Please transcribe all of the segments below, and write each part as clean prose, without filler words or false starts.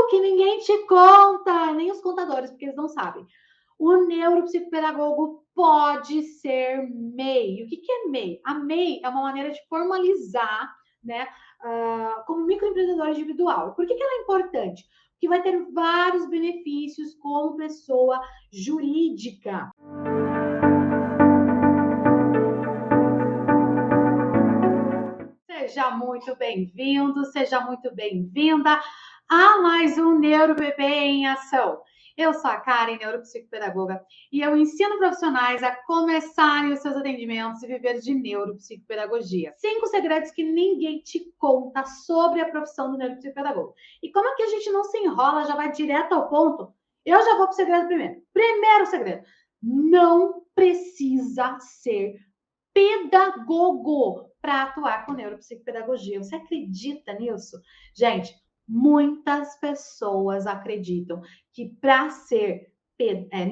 que ninguém te conta, nem os contadores, porque eles não sabem. O neuropsicopedagogo pode ser MEI. O que é MEI? A MEI é uma maneira de formalizar, né, como microempreendedor individual. Por que ela é importante? Porque vai ter vários benefícios como pessoa jurídica. Seja muito bem-vindo, seja muito bem-vinda a mais um NeuroBP em Ação. Eu sou a Karen, neuropsicopedagoga, e eu ensino profissionais a começarem os seus atendimentos e viver de neuropsicopedagogia. 5 segredos que ninguém te conta sobre a profissão do neuropsicopedagogo. E como é que a gente não se enrola, já vai direto ao ponto? Eu já vou para o segredo primeiro. Primeiro segredo, não precisa ser pedagogo para atuar com neuropsicopedagogia. Você acredita nisso? Gente, muitas pessoas acreditam que para ser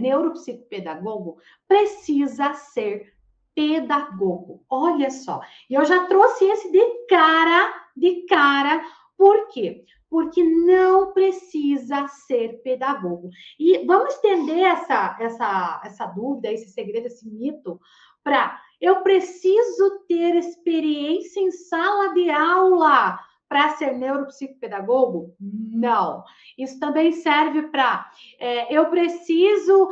neuropsicopedagogo precisa ser pedagogo. Olha só, e eu já trouxe esse de cara, por quê? Porque não precisa ser pedagogo. E vamos estender essa dúvida, esse segredo, esse mito para eu preciso ter experiência em sala de aula para ser neuropsicopedagogo? Não. Isso também serve para eu preciso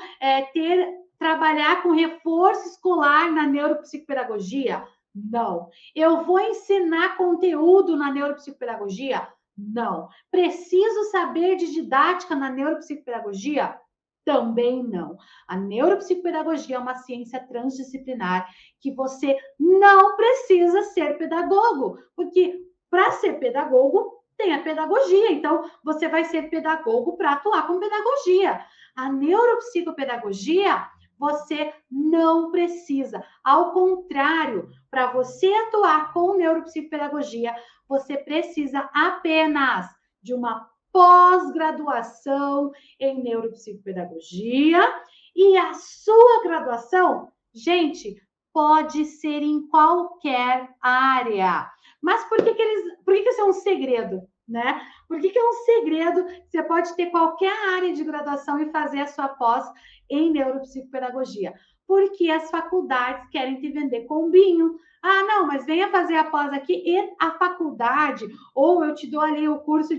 trabalhar com reforço escolar na neuropsicopedagogia? Não. Eu vou ensinar conteúdo na neuropsicopedagogia? Não. Preciso saber de didática na neuropsicopedagogia? Também não. A neuropsicopedagogia é uma ciência transdisciplinar que você não precisa ser pedagogo, porque para ser pedagogo tem a pedagogia, então você vai ser pedagogo para atuar com pedagogia. A neuropsicopedagogia você não precisa. Ao contrário, para você atuar com neuropsicopedagogia, você precisa apenas de uma pós-graduação em neuropsicopedagogia e a sua graduação, gente, pode ser em qualquer área. Mas por que isso é um segredo, né? Por que é um segredo? Você pode ter qualquer área de graduação e fazer a sua pós em neuropsicopedagogia. Porque as faculdades querem te vender combinho. Ah, não, mas venha fazer a pós aqui e a faculdade, ou eu te dou ali o curso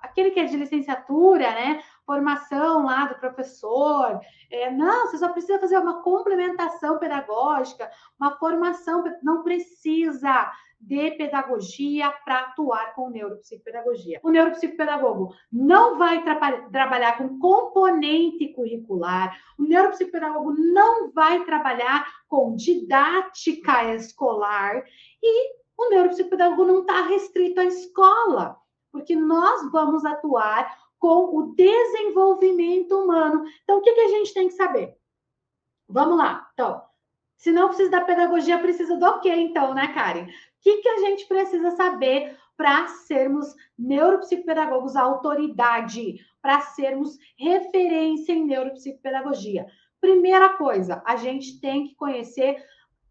aquele que é de licenciatura, né? Formação lá do professor. Não, você só precisa fazer uma complementação pedagógica, uma formação, não precisa de pedagogia para atuar com neuropsicopedagogia. O neuropsicopedagogo não vai trabalhar com componente curricular, o neuropsicopedagogo não vai trabalhar com didática escolar e o neuropsicopedagogo não está restrito à escola, porque nós vamos atuar com o desenvolvimento humano. Então, o que a gente tem que saber? Vamos lá. Então, se não precisa da pedagogia, precisa do quê, então, né, Karen? O que a gente precisa saber para sermos neuropsicopedagogos autoridade, para sermos referência em neuropsicopedagogia? Primeira coisa, a gente tem que conhecer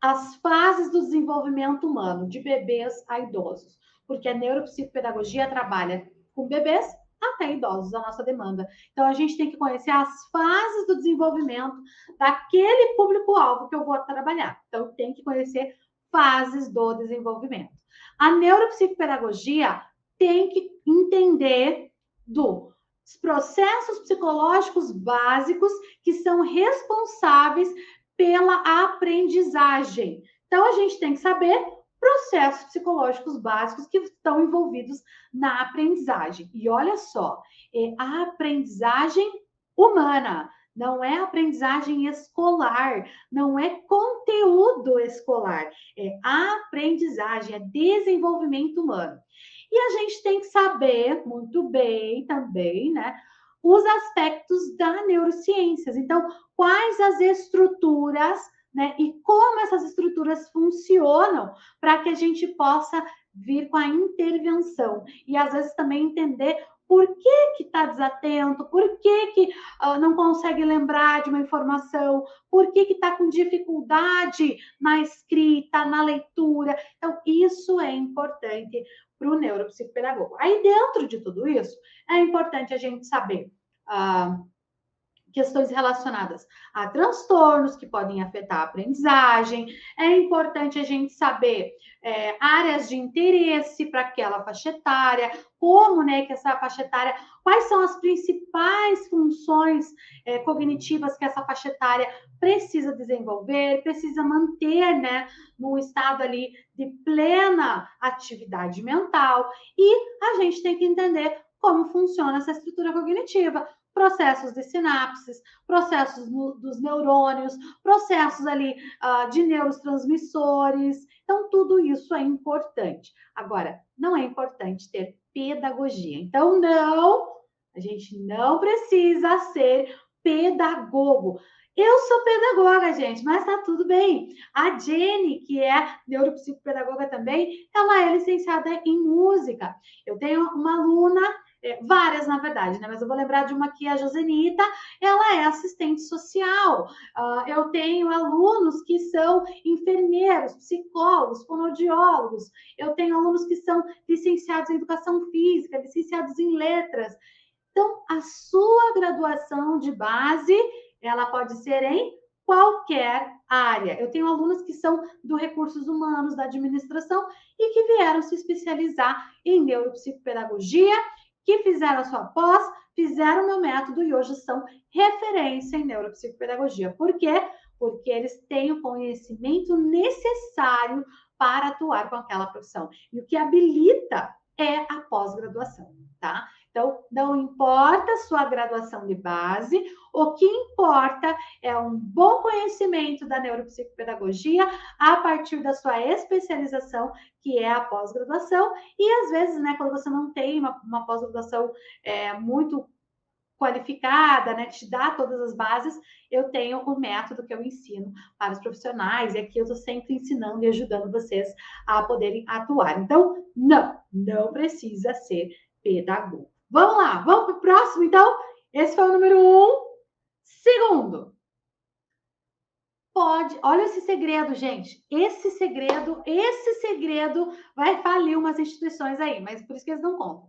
as fases do desenvolvimento humano, de bebês a idosos, porque a neuropsicopedagogia trabalha com bebês até idosos, a nossa demanda. Então, a gente tem que conhecer as fases do desenvolvimento daquele público-alvo que eu vou trabalhar. Então, tem que conhecer fases do desenvolvimento. A neuropsicopedagogia tem que entender dos processos psicológicos básicos que são responsáveis pela aprendizagem. Então, a gente tem que saber processos psicológicos básicos que estão envolvidos na aprendizagem. E olha só, a aprendizagem humana, não é aprendizagem escolar, não é conteúdo escolar, é aprendizagem, é desenvolvimento humano. E a gente tem que saber muito bem também, né, os aspectos da neurociências. Então, quais as estruturas, né, e como essas estruturas funcionam para que a gente possa vir com a intervenção e às vezes também entender Por que está desatento? Por que não consegue lembrar de uma informação? Por que está com dificuldade na escrita, na leitura? Então, isso é importante para o neuropsicopedagogo. Aí, dentro de tudo isso, é importante a gente saber questões relacionadas a transtornos que podem afetar a aprendizagem. É importante a gente saber áreas de interesse para aquela faixa etária, como, né, que essa faixa etária, quais são as principais funções cognitivas que essa faixa etária precisa desenvolver, precisa manter, né, num estado ali de plena atividade mental. E a gente tem que entender como funciona essa estrutura cognitiva, processos de sinapses, processos dos neurônios, processos ali de neurotransmissores. Então, tudo isso é importante. Agora, não é importante ter pedagogia. Então, não, a gente não precisa ser pedagogo. Eu sou pedagoga, gente, mas tá tudo bem. A Jenny, que é neuropsicopedagoga também, ela é licenciada em música. Eu tenho uma aluna várias, na verdade, né? Mas eu vou lembrar de uma que é a Josenita, ela é assistente social. Eu tenho alunos que são enfermeiros, psicólogos, fonoaudiólogos. Eu tenho alunos que são licenciados em educação física, licenciados em letras. Então, a sua graduação de base, ela pode ser em qualquer área. Eu tenho alunos que são do recursos humanos, da administração, e que vieram se especializar em neuropsicopedagogia, que fizeram a sua pós, fizeram o meu método e hoje são referência em neuropsicopedagogia. Por quê? Porque eles têm o conhecimento necessário para atuar com aquela profissão. E o que habilita é a pós-graduação, tá? Então, não importa a sua graduação de base, o que importa é um bom conhecimento da neuropsicopedagogia a partir da sua especialização, que é a pós-graduação, e às vezes, né, quando você não tem uma pós-graduação muito qualificada, né, que te dá todas as bases, eu tenho o método que eu ensino para os profissionais, e aqui eu estou sempre ensinando e ajudando vocês a poderem atuar. Então, não precisa ser pedagogo. Vamos lá, vamos para o próximo, então? Esse foi o número 1. Segundo, olha esse segredo, gente. Esse segredo vai falir umas instituições aí, mas por isso que eles não contam.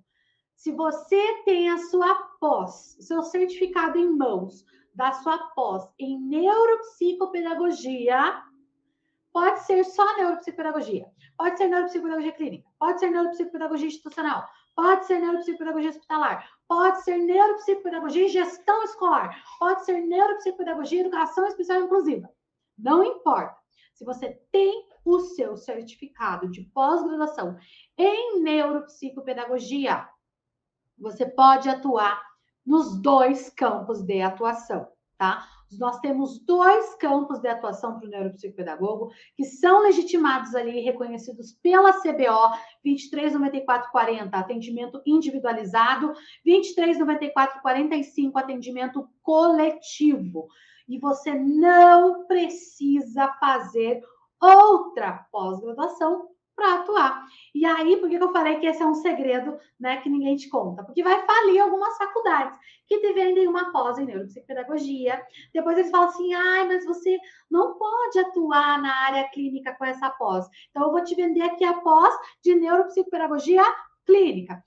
Se você tem a sua pós, seu certificado em mãos da sua pós em neuropsicopedagogia, pode ser só neuropsicopedagogia, pode ser neuropsicopedagogia clínica, pode ser neuropsicopedagogia institucional, pode ser neuropsicopedagogia hospitalar, pode ser neuropsicopedagogia e gestão escolar, pode ser neuropsicopedagogia e educação especial inclusiva. Não importa. Se você tem o seu certificado de pós-graduação em neuropsicopedagogia, você pode atuar nos 2 campos de atuação, tá? Nós temos 2 campos de atuação para o neuropsicopedagogo, que são legitimados ali, reconhecidos pela CBO, 239440, atendimento individualizado, 239445, atendimento coletivo. E você não precisa fazer outra pós-graduação para atuar. E aí, por que eu falei que esse é um segredo, né, que ninguém te conta? Porque vai falir algumas faculdades que te vendem uma pós em neuropsicopedagogia. Depois eles falam assim, mas você não pode atuar na área clínica com essa pós. Então, eu vou te vender aqui a pós de neuropsicopedagogia clínica.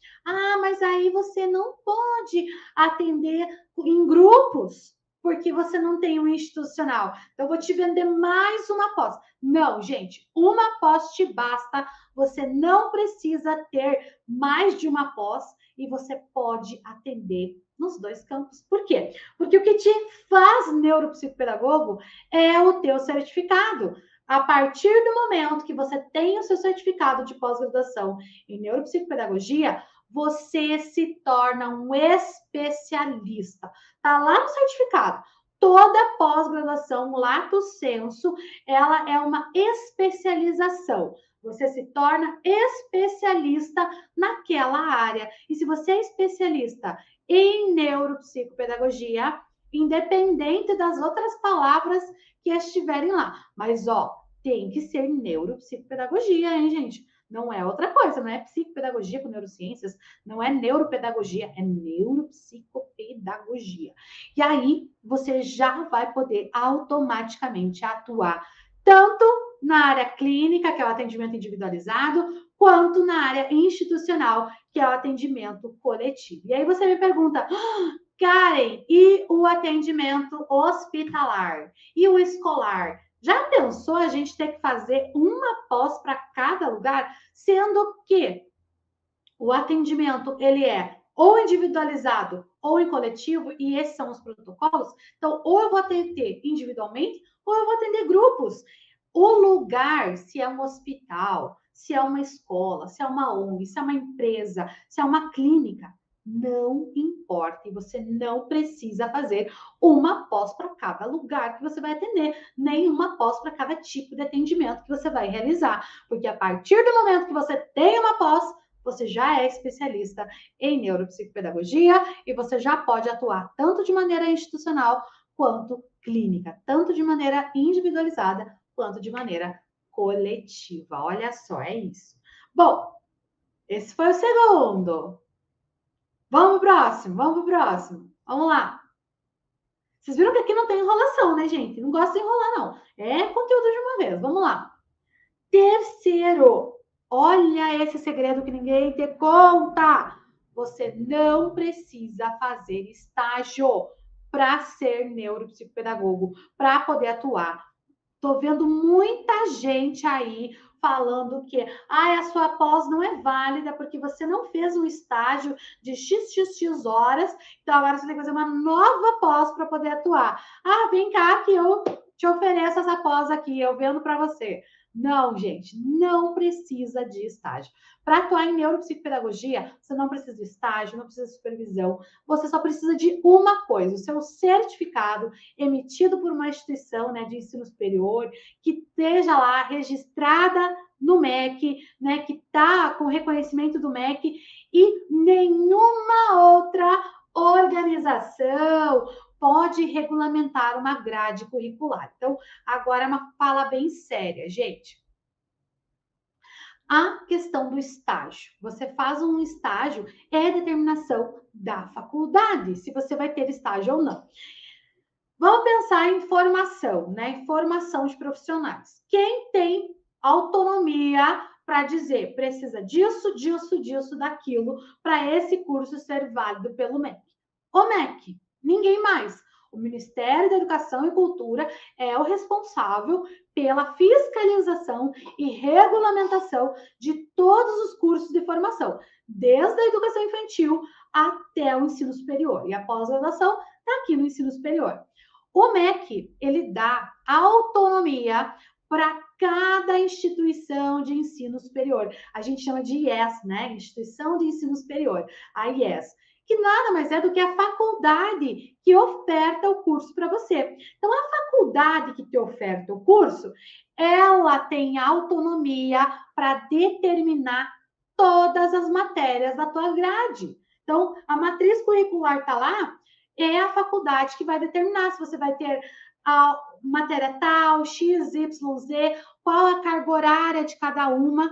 Mas aí você não pode atender em grupos, porque você não tem um institucional. Então, eu vou te vender mais uma pós. Não, gente, uma pós te basta. Você não precisa ter mais de uma pós e você pode atender nos 2 campos. Por quê? Porque o que te faz neuropsicopedagogo é o teu certificado. A partir do momento que você tem o seu certificado de pós-graduação em neuropsicopedagogia, você se torna um especialista. Tá lá no certificado. Toda pós-graduação, lato sensu, ela é uma especialização. Você se torna especialista naquela área. E se você é especialista em neuropsicopedagogia, independente das outras palavras que estiverem lá. Mas, tem que ser neuropsicopedagogia, hein, gente? Não é outra coisa, não é psicopedagogia com neurociências, não é neuropedagogia, é neuropsicopedagogia. E aí você já vai poder automaticamente atuar tanto na área clínica, que é o atendimento individualizado, quanto na área institucional, que é o atendimento coletivo. E aí você me pergunta, Karen, e o atendimento hospitalar? E o escolar? Já pensou a gente ter que fazer uma pós para cada lugar, sendo que o atendimento ele é ou individualizado ou em coletivo, e esses são os protocolos. Então, ou eu vou atender individualmente, ou eu vou atender grupos. O lugar, se é um hospital, se é uma escola, se é uma ONG, se é uma empresa, se é uma clínica, não importa. E você não precisa fazer uma pós para cada lugar que você vai atender, nem uma pós para cada tipo de atendimento que você vai realizar. Porque a partir do momento que você tem uma pós, você já é especialista em neuropsicopedagogia e você já pode atuar tanto de maneira institucional quanto clínica, tanto de maneira individualizada quanto de maneira coletiva. Olha só, é isso. Bom, esse foi o segundo. Vamos pro próximo, vamos pro próximo. Vamos lá. Vocês viram que aqui não tem enrolação, né, gente? Não gosto de enrolar, não. É conteúdo de uma vez. Vamos lá. Terceiro, olha esse segredo que ninguém te conta. Você não precisa fazer estágio para ser neuropsicopedagogo, para poder atuar. Tô vendo muita gente aí falando que a sua pós não é válida porque você não fez um estágio de XXX horas, então agora você tem que fazer uma nova pós para poder atuar. Ah, vem cá que eu te ofereço essa pós aqui, eu vendo para você. Não, gente, não precisa de estágio. Para atuar em neuropsicopedagogia, você não precisa de estágio, não precisa de supervisão, você só precisa de uma coisa, o seu certificado emitido por uma instituição, né, de ensino superior, que esteja lá registrada no MEC, né, que está com reconhecimento do MEC, e nenhuma outra organização pode regulamentar uma grade curricular. Então, agora é uma fala bem séria, gente. A questão do estágio. Você faz um estágio, é determinação da faculdade, se você vai ter estágio ou não. Vamos pensar em formação, né? Formação de profissionais. Quem tem autonomia para dizer precisa disso, disso, disso, daquilo, para esse curso ser válido pelo MEC? O MEC, ninguém mais. O Ministério da Educação e Cultura é o responsável pela fiscalização e regulamentação de todos os cursos de formação, desde a educação infantil até o ensino superior. E a pós-graduação está aqui no ensino superior. O MEC, ele dá autonomia para cada instituição de ensino superior. A gente chama de IES, né? Instituição de Ensino Superior, a IES, que nada mais é do que a faculdade que oferta o curso para você. Então, a faculdade que te oferta o curso, ela tem autonomia para determinar todas as matérias da tua grade. Então, a matriz curricular está lá, é a faculdade que vai determinar se você vai ter a matéria tal, X, Y, Z, qual a carga horária de cada uma.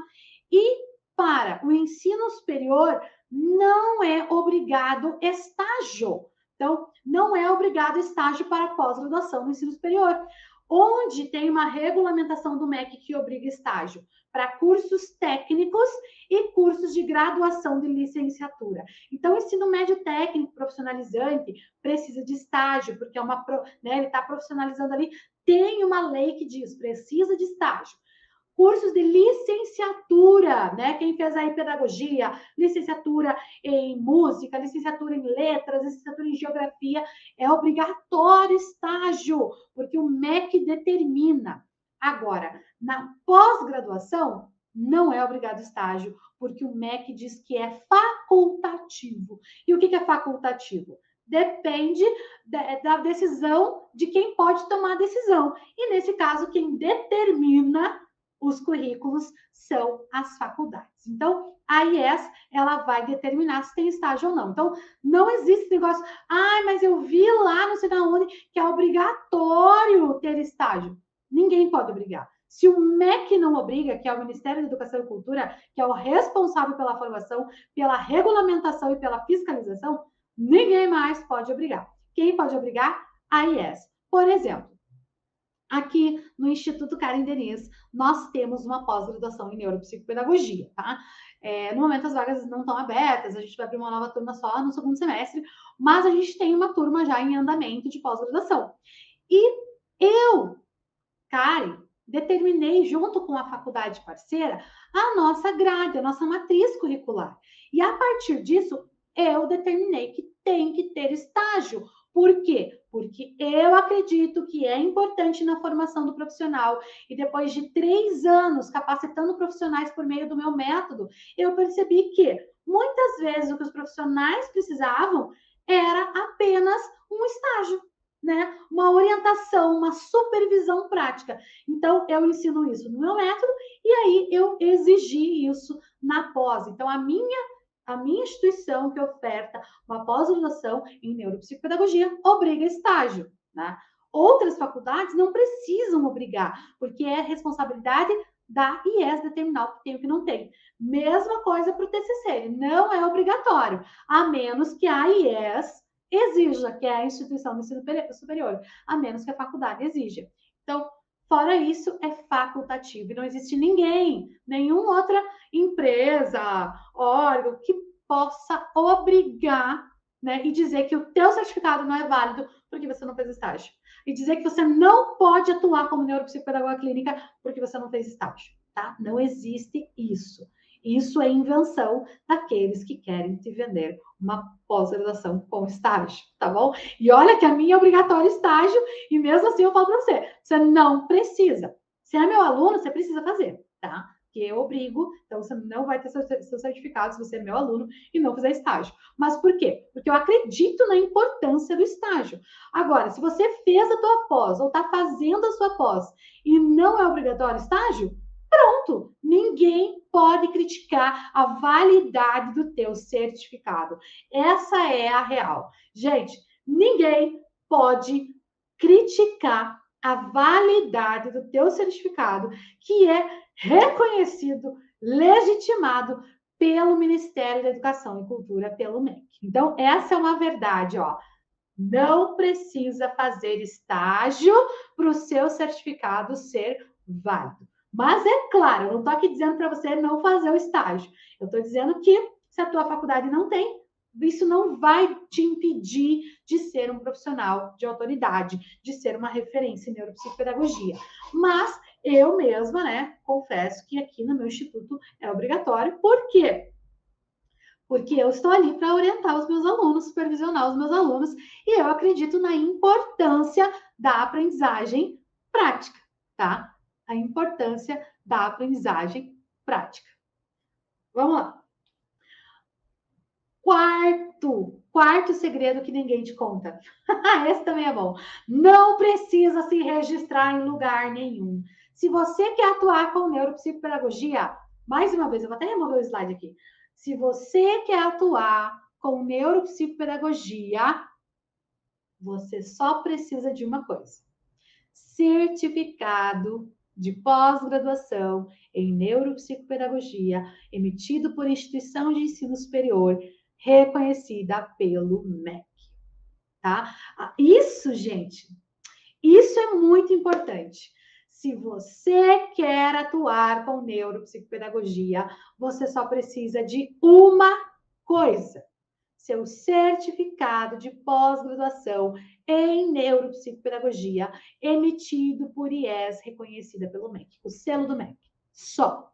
E para o ensino superior, não é obrigado estágio. Então, não é obrigado estágio para pós-graduação no ensino superior. Onde tem uma regulamentação do MEC que obriga estágio? Para cursos técnicos e cursos de graduação de licenciatura. Então, ensino médio técnico profissionalizante precisa de estágio, porque é uma, né, ele está profissionalizando ali, tem uma lei que diz, precisa de estágio. Cursos de licenciatura, né? Quem fez aí pedagogia, licenciatura em música, licenciatura em letras, licenciatura em geografia, é obrigatório estágio, porque o MEC determina. Agora, na pós-graduação, não é obrigado estágio, porque o MEC diz que é facultativo. E o que é facultativo? Depende da decisão de quem pode tomar a decisão. E, nesse caso, quem determina os currículos são as faculdades. Então, a IES, ela vai determinar se tem estágio ou não. Então, não existe negócio, mas eu vi lá, não sei da onde, que é obrigatório ter estágio. Ninguém pode obrigar. Se o MEC não obriga, que é o Ministério da Educação e Cultura, que é o responsável pela formação, pela regulamentação e pela fiscalização, ninguém mais pode obrigar. Quem pode obrigar? A IES. Por exemplo, aqui no Instituto Karen Denis, nós temos uma pós-graduação em neuropsicopedagogia, tá? No momento as vagas não estão abertas, a gente vai abrir uma nova turma só no segundo semestre, mas a gente tem uma turma já em andamento de pós-graduação. E eu, Karen, determinei junto com a faculdade parceira a nossa grade, a nossa matriz curricular. E a partir disso, eu determinei que tem que ter estágio. Por quê? Porque eu acredito que é importante na formação do profissional. E depois de 3 anos capacitando profissionais por meio do meu método, eu percebi que muitas vezes o que os profissionais precisavam era apenas um estágio, né? Uma orientação, uma supervisão prática. Então, eu ensino isso no meu método e aí eu exigi isso na pós. Então, a minha instituição que oferta uma pós-graduação em neuropsicopedagogia obriga estágio, né? Outras faculdades não precisam obrigar, porque é responsabilidade da IES determinar o que tem e o que não tem. Mesma coisa para o TCC, não é obrigatório, a menos que a IES exija, que é a instituição do ensino superior, a menos que a faculdade exija. Então, fora isso, é facultativo e não existe ninguém, nenhuma outra empresa, órgão que possa obrigar, né, e dizer que o teu certificado não é válido porque você não fez estágio. E dizer que você não pode atuar como neuropsicopedagoga clínica porque você não fez estágio, tá? Não existe isso. Isso é invenção daqueles que querem te vender uma pós-graduação com estágio, tá bom? E olha que a minha é obrigatório estágio, e mesmo assim eu falo para você, você não precisa. Se é meu aluno, você precisa fazer, tá? Que eu obrigo, então você não vai ter seu certificado se você é meu aluno e não fizer estágio. Mas por quê? Porque eu acredito na importância do estágio. Agora, se você fez a tua pós ou está fazendo a sua pós e não é obrigatório estágio, pronto, ninguém pode criticar a validade do teu certificado. Essa é a real. Gente, ninguém pode criticar a validade do teu certificado, que é reconhecido, legitimado pelo Ministério da Educação e Cultura, pelo MEC. Então, essa é uma verdade, ó. Não precisa fazer estágio para o seu certificado ser válido. Mas é claro, eu não estou aqui dizendo para você não fazer o estágio. Eu estou dizendo que se a tua faculdade não tem, isso não vai te impedir de ser um profissional de autoridade, de ser uma referência em neuropsicopedagogia. Mas eu mesma, né, confesso que aqui no meu instituto é obrigatório. Por quê? Porque eu estou ali para orientar os meus alunos, supervisionar os meus alunos, e eu acredito na importância da aprendizagem prática, tá? A importância da aprendizagem prática. Vamos lá. Quarto segredo que ninguém te conta. Esse também é bom. Não precisa se registrar em lugar nenhum. Se você quer atuar com neuropsicopedagogia, mais uma vez, eu vou até remover o slide aqui. Se você quer atuar com neuropsicopedagogia, você só precisa de uma coisa: certificado de pós-graduação em neuropsicopedagogia, emitido por instituição de ensino superior, reconhecida pelo MEC, tá? Isso, gente, isso é muito importante. Se você quer atuar com neuropsicopedagogia, você só precisa de uma coisa: seu certificado de pós-graduação em neuropsicopedagogia, emitido por IES, reconhecida pelo MEC, o selo do MEC. Só.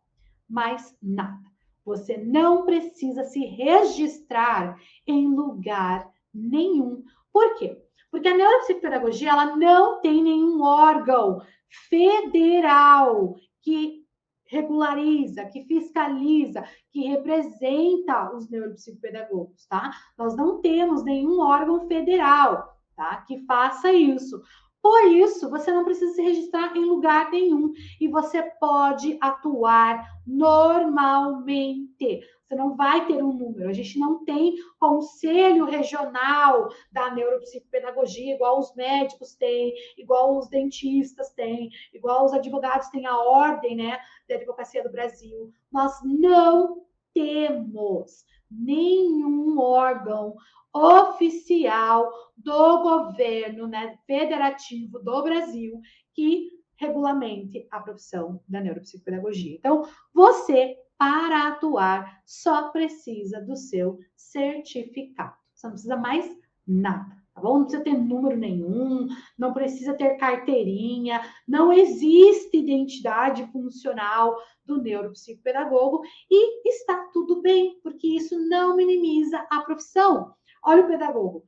Mais nada. Você não precisa se registrar em lugar nenhum. Por quê? Porque a neuropsicopedagogia, ela não tem nenhum órgão federal que regulariza, que fiscaliza, que representa os neuropsicopedagogos, tá? Nós não temos nenhum órgão federal, tá? Que faça isso. Por isso, você não precisa se registrar em lugar nenhum e você pode atuar normalmente. Você não vai ter um número. A gente não tem conselho regional da neuropsicopedagogia, igual os médicos têm, igual os dentistas têm, igual os advogados têm a ordem, né, da advocacia do Brasil. Nós não temos nenhum órgão oficial do governo, né, federativo do Brasil que regulamente a profissão da neuropsicopedagogia. Então, você, para atuar, só precisa do seu certificado. Você não precisa mais nada, tá bom? Não precisa ter número nenhum, não precisa ter carteirinha, não existe identidade funcional do neuropsicopedagogo e está tudo bem, porque isso não minimiza a profissão. Olha o pedagogo.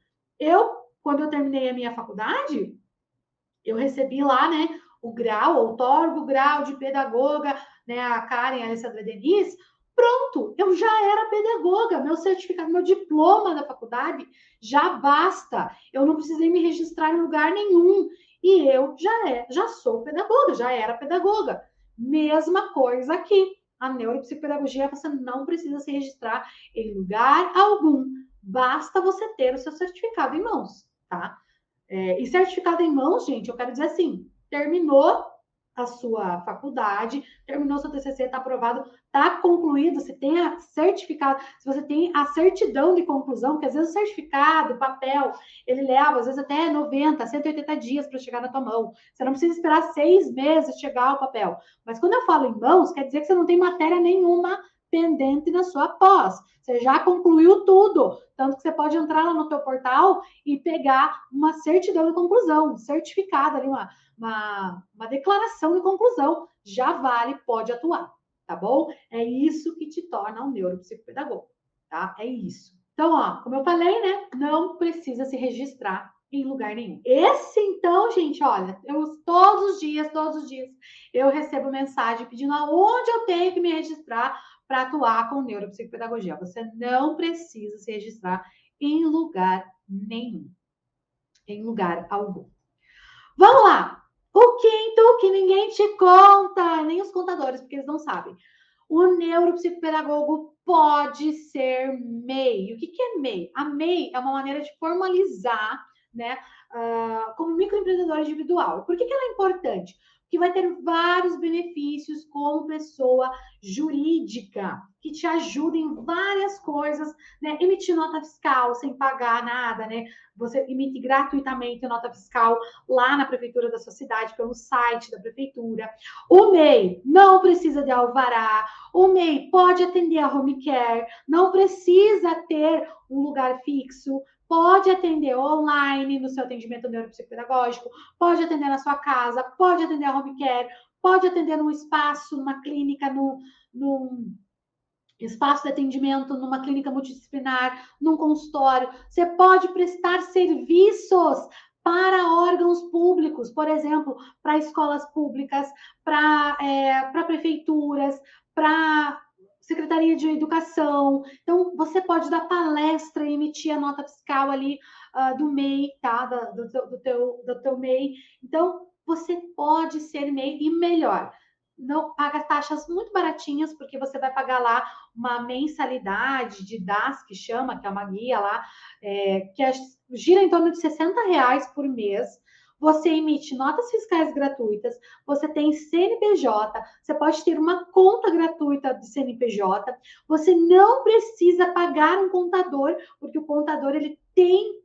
Quando eu terminei a minha faculdade, eu recebi lá, né, o grau, outorgo o grau de pedagoga, né, a Karen, a Alessandra Denise, pronto, eu já era pedagoga, meu certificado, meu diploma da faculdade já basta, eu não precisei me registrar em lugar nenhum, e eu já sou pedagoga, já era pedagoga. Mesma coisa aqui, a neuropsicopedagogia, você não precisa se registrar em lugar algum, basta você ter o seu certificado em mãos, tá? E certificado em mãos, gente, eu quero dizer assim, terminou a sua faculdade, terminou seu TCC, está aprovado, está concluído, você tem a certificado, se você tem a certidão de conclusão, porque às vezes o certificado, o papel, ele leva, às vezes até 90, 180 dias para chegar na tua mão. Você não precisa esperar 6 meses chegar o papel. Mas quando eu falo em mãos, quer dizer que você não tem matéria nenhuma pendente na sua pós. Você já concluiu tudo, tanto que você pode entrar lá no teu portal e pegar uma certidão de conclusão, um certificado ali, uma declaração de conclusão, já vale, pode atuar, tá bom? É isso que te torna um neuropsicopedagogo, tá? É isso. Então, ó, como eu falei, né, não precisa se registrar em lugar nenhum. Esse, então, gente, olha, todos os dias, eu recebo mensagem pedindo aonde eu tenho que me registrar para atuar com neuropsicopedagogia. Você não precisa se registrar em lugar nenhum. Em lugar algum. Vamos lá! O quinto que ninguém te conta, nem os contadores, porque eles não sabem. O neuropsicopedagogo pode ser MEI. O que é MEI? A MEI é uma maneira de formalizar, né, como microempreendedor individual. Por que ela é importante? Porque vai ter vários benefícios como pessoa jurídica, que te ajuda em várias coisas, né? Emitir nota fiscal sem pagar nada, né? Você emite gratuitamente nota fiscal lá na prefeitura da sua cidade, pelo site da prefeitura. O MEI não precisa de alvará, o MEI pode atender a home care, não precisa ter um lugar fixo, pode atender online no seu atendimento neuropsicopedagógico, pode atender na sua casa, pode atender a home care, pode atender num espaço, numa clínica, num espaço de atendimento, numa clínica multidisciplinar, num consultório. Você pode prestar serviços para órgãos públicos, por exemplo, para escolas públicas, para prefeituras, para Secretaria de Educação. Então, você pode dar palestra e emitir a nota fiscal ali do MEI, tá? Do teu MEI. Então, você pode ser MEI e melhor. Não paga taxas muito baratinhas, porque você vai pagar lá uma mensalidade de DAS, que chama, que é uma guia lá, gira em torno de R$ 60 por mês. Você emite notas fiscais gratuitas, você tem CNPJ, você pode ter uma conta gratuita de CNPJ, você não precisa pagar um contador, porque o contador ele tem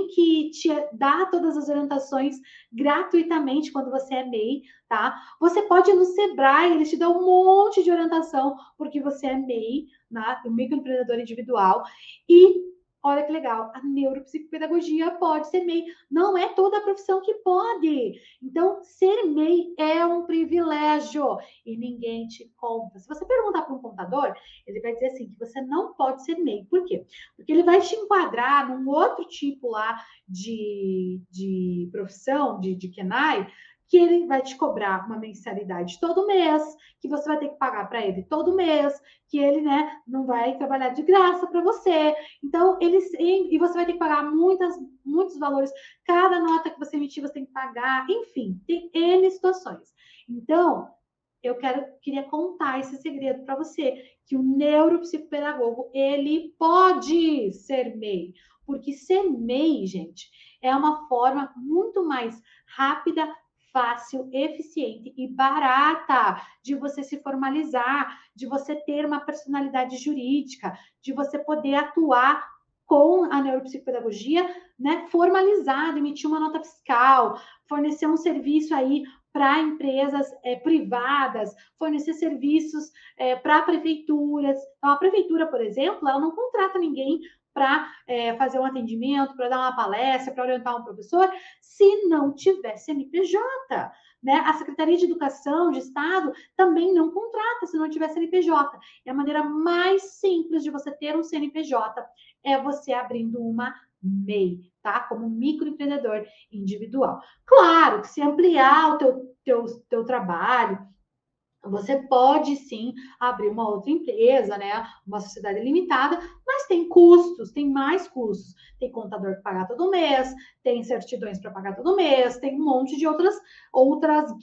que te dar todas as orientações gratuitamente quando você é MEI, tá? Você pode ir no Sebrae, eles te dão um monte de orientação, porque você é MEI, né? Um microempreendedor individual, e olha que legal, a neuropsicopedagogia pode ser MEI. Não é toda a profissão que pode. Então, ser MEI é um privilégio e ninguém te conta. Se você perguntar para um contador, ele vai dizer assim, que você não pode ser MEI. Por quê? Porque ele vai te enquadrar num outro tipo lá de profissão, de KENAI, que ele vai te cobrar uma mensalidade todo mês, que você vai ter que pagar para ele todo mês, que ele, né, não vai trabalhar de graça para você. Então, e você vai ter que pagar muitos valores. Cada nota que você emitir, você tem que pagar. Enfim, tem N situações. Então, queria contar esse segredo para você, que o neuropsicopedagogo, ele pode ser MEI, porque ser MEI, gente, é uma forma muito mais rápida, fácil, eficiente e barata de você se formalizar, de você ter uma personalidade jurídica, de você poder atuar com a neuropsicopedagogia, né, formalizado, emitir uma nota fiscal, fornecer um serviço aí para empresas privadas, fornecer serviços para prefeituras. Então, a prefeitura, por exemplo, ela não contrata ninguém para fazer um atendimento, para dar uma palestra, para orientar um professor, se não tiver CNPJ. Né? A Secretaria de Educação de Estado também não contrata se não tiver CNPJ. E a maneira mais simples de você ter um CNPJ é você abrindo uma MEI, tá? Como microempreendedor individual. Claro que se ampliar o teu trabalho, você pode sim abrir uma outra empresa, né? Uma sociedade limitada, mas tem custos, tem mais custos. Tem contador para pagar todo mês, tem certidões para pagar todo mês, tem um monte de outras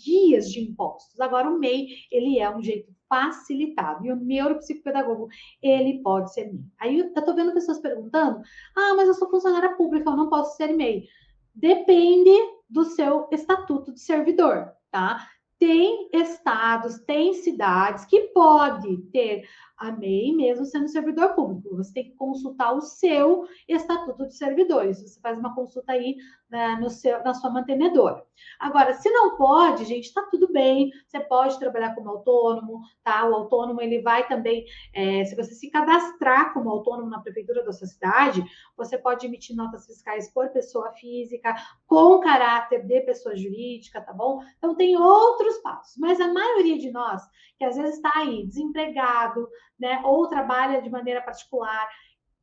guias de impostos. Agora, o MEI, ele é um jeito facilitado. E o neuropsicopedagogo, ele pode ser MEI. Aí eu tô vendo pessoas perguntando: ah, mas eu sou funcionária pública, eu não posso ser MEI. Depende do seu estatuto de servidor, tá? Tem estados, tem cidades que pode ter a MEI mesmo sendo servidor público. Você tem que consultar o seu estatuto de servidores. Você faz uma consulta aí, né, na sua mantenedora. Agora, se não pode, gente, está tudo bem. Você pode trabalhar como autônomo, tá? O autônomo, ele vai também, se você se cadastrar como autônomo na prefeitura da sua cidade, você pode emitir notas fiscais por pessoa física, com caráter de pessoa jurídica, tá bom? Então, tem outros passos, mas a maioria de nós, que às vezes está aí desempregado, né, ou trabalha de maneira particular,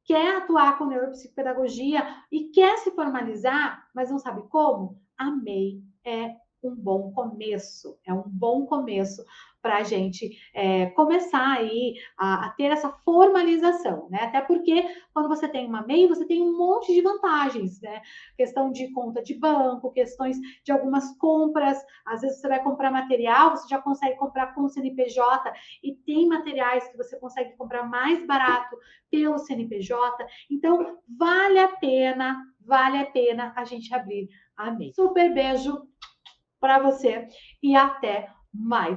quer atuar com neuropsicopedagogia e quer se formalizar, mas não sabe como, a MEI é um bom começo, é um bom começo para a gente começar aí a ter essa formalização, né? Até porque quando você tem uma MEI, você tem um monte de vantagens, né? Questão de conta de banco, questões de algumas compras, às vezes você vai comprar material, você já consegue comprar com o CNPJ e tem materiais que você consegue comprar mais barato pelo CNPJ. Então, vale a pena a gente abrir a MEI. Super beijo para você e até mais.